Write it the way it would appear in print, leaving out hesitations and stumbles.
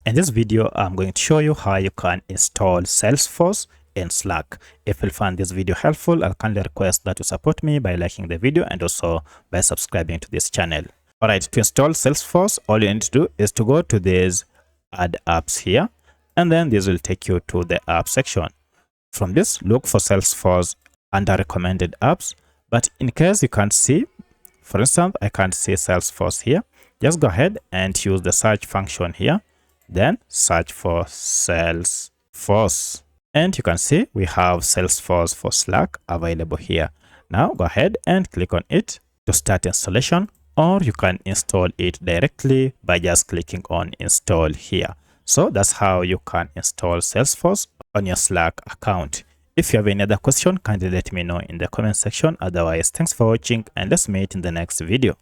In this video, I'm going to show you how you can install Salesforce in Slack. If you find this video helpful, I'll kindly request that you support me by liking the video and also by subscribing to this channel. All right, to install Salesforce, all you need to do is to go to this Add Apps here, and then this will take you to the app section. From this, look for Salesforce under recommended apps. But in case you can't see, for instance, I can't see Salesforce here, just go ahead and use the search function here. Then search for Salesforce, and you can see we have Salesforce for Slack available here. Now go ahead and click on it to start installation, or you can install it directly by just clicking on install here. So that's how you can install Salesforce on your Slack account. If you have any other question, kindly let me know in the comment section. Otherwise, thanks for watching and let's meet in the next video.